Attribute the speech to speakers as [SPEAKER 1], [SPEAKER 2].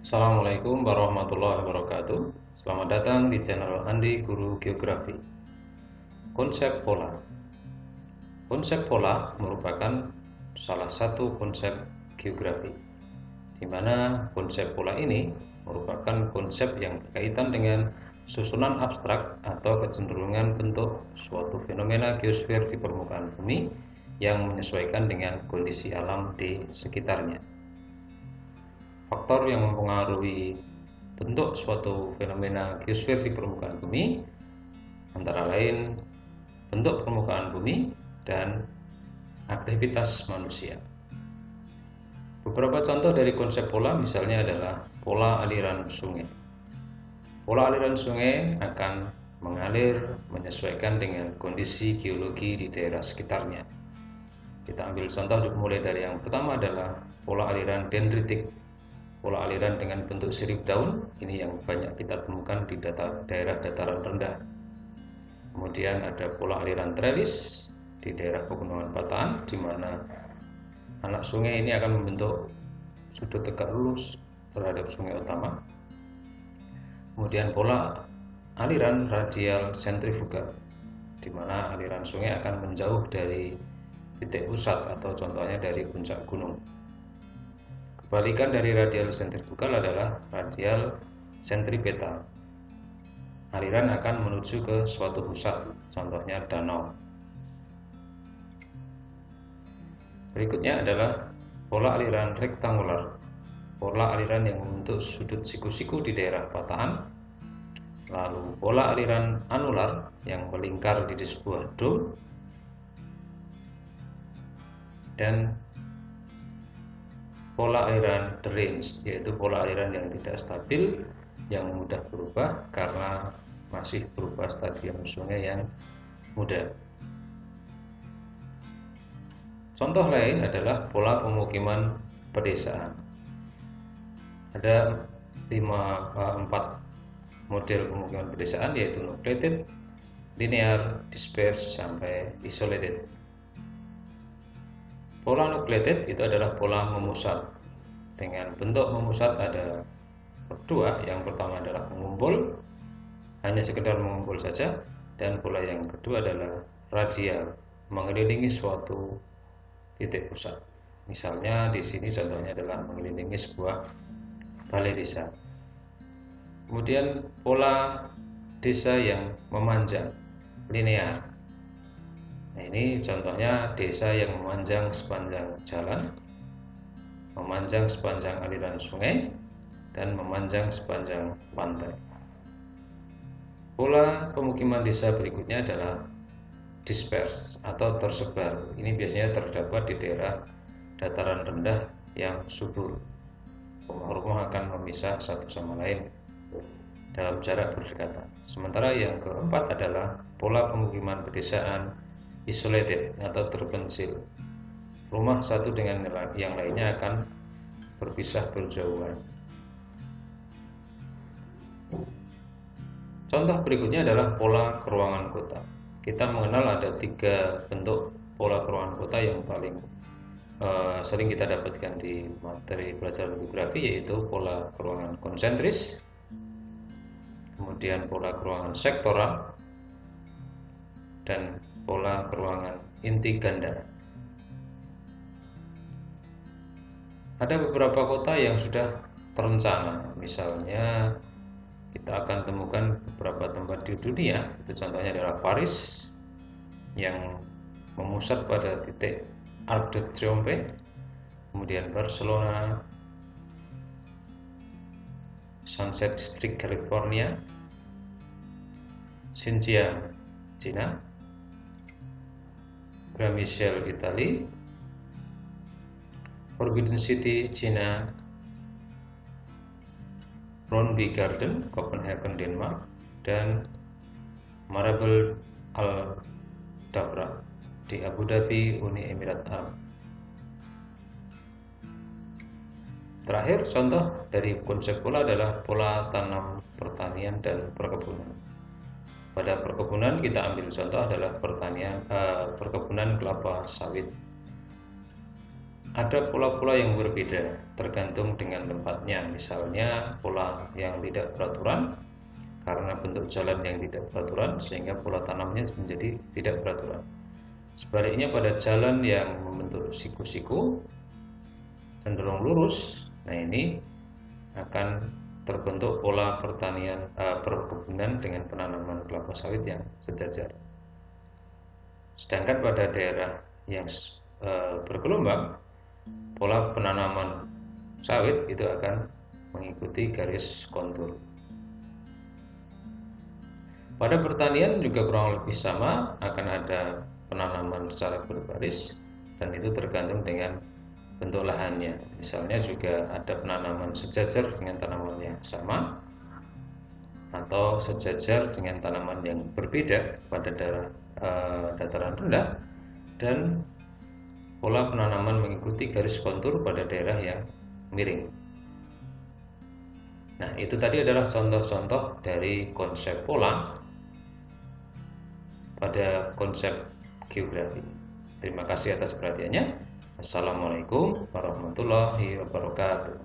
[SPEAKER 1] Assalamualaikum warahmatullahi wabarakatuh. Selamat datang di channel Andi Guru Geografi. Konsep pola. Konsep pola merupakan salah satu konsep geografi, di mana konsep pola ini merupakan konsep yang berkaitan dengan susunan abstrak atau kecenderungan bentuk suatu fenomena geosfer di permukaan bumi yang menyesuaikan dengan kondisi alam di sekitarnya. Faktor yang mempengaruhi bentuk suatu fenomena geosfer di permukaan bumi antara lain bentuk permukaan bumi dan aktivitas manusia. Beberapa contoh dari konsep pola misalnya adalah pola aliran sungai. Pola aliran sungai akan mengalir menyesuaikan dengan kondisi geologi di daerah sekitarnya. Kita ambil contoh mulai dari yang pertama adalah pola aliran dendritik. Pola aliran dengan bentuk sirip daun, ini yang banyak kita temukan di daerah dataran rendah. Kemudian ada pola aliran trellis di daerah pegunungan Batan, di mana anak sungai ini akan membentuk sudut tegak lurus terhadap sungai utama. Kemudian pola aliran radial sentrifugal, di mana aliran sungai akan menjauh dari titik pusat atau contohnya dari puncak gunung. Kebalikan dari radial sentrifugal adalah radial sentripetal. Aliran akan menuju ke suatu pusat, contohnya danau. Berikutnya adalah pola aliran rektangular. Pola aliran yang membentuk sudut siku-siku di daerah patahan. Lalu pola aliran anular yang melingkar di sebuah dome. Dan pola aliran deranged, yaitu pola aliran yang tidak stabil, yang mudah berubah karena masih berupa stadium sungai yang muda. Contoh lain adalah pola pemukiman pedesaan. Ada 4 model pemukiman pedesaan, yaitu nucleated, linear, dispersed, sampai isolated. Pola nucleated itu adalah pola memusat. Dengan bentuk memusat ada dua. Yang pertama adalah mengumpul, hanya sekedar mengumpul saja. Dan pola yang kedua adalah radial, mengelilingi suatu titik pusat. Misalnya di sini contohnya adalah mengelilingi sebuah balai desa. Kemudian pola desa yang memanjang, linear. Nah, ini contohnya desa yang memanjang sepanjang jalan, memanjang sepanjang aliran sungai, dan memanjang sepanjang pantai. Pola pemukiman desa berikutnya adalah disperse atau tersebar. Ini biasanya terdapat di daerah dataran rendah yang subur. Rumah-rumah akan memisah satu sama lain dalam jarak berdekatan. Sementara yang keempat adalah pola pemukiman pedesaan isolated atau terpencil. Rumah satu dengan yang lainnya akan berpisah berjauhan. Contoh berikutnya adalah pola keruangan kota. Kita mengenal ada 3 bentuk pola keruangan kota yang paling sering kita dapatkan di materi pelajaran geografi, yaitu pola keruangan konsentris, kemudian pola keruangan sektoral, dan pola keruangan inti ganda. Ada beberapa kota yang sudah terencana, misalnya kita akan temukan beberapa tempat di dunia, itu contohnya adalah Paris yang memusat pada titik Arc de Triomphe, kemudian Barcelona, Sunset District California, Xinjiang Cina, Gramicel Italia, Forbidden City Cina, Brøndby Garden Copenhagen Denmark, dan Marble Al Dabra di Abu Dhabi Uni Emirat Arab. Terakhir, contoh dari konsep pola adalah pola tanam pertanian dan perkebunan. Pada perkebunan kita ambil contoh adalah perkebunan kelapa sawit. Ada pola-pola yang berbeda tergantung dengan tempatnya. Misalnya pola yang tidak beraturan karena bentuk jalan yang tidak beraturan sehingga pola tanamnya menjadi tidak beraturan. Sebaliknya pada jalan yang membentuk siku-siku cenderung lurus, nah ini akan terbentuk pola pertanian perkebunan dengan penanaman kelapa sawit yang sejajar. Sedangkan pada daerah yang bergelombang, pola penanaman sawit itu akan mengikuti garis kontur. Pada pertanian juga kurang lebih sama, akan ada penanaman secara berbaris dan itu tergantung dengan bentuk lahannya. Misalnya juga ada penanaman sejajar dengan tanaman yang sama atau sejajar dengan tanaman yang berbeda pada daerah dataran rendah, dan pola penanaman mengikuti garis kontur pada daerah yang miring. Nah, itu tadi adalah contoh-contoh dari konsep pola pada konsep geografi. Terima kasih atas perhatiannya. Assalamualaikum warahmatullahi wabarakatuh.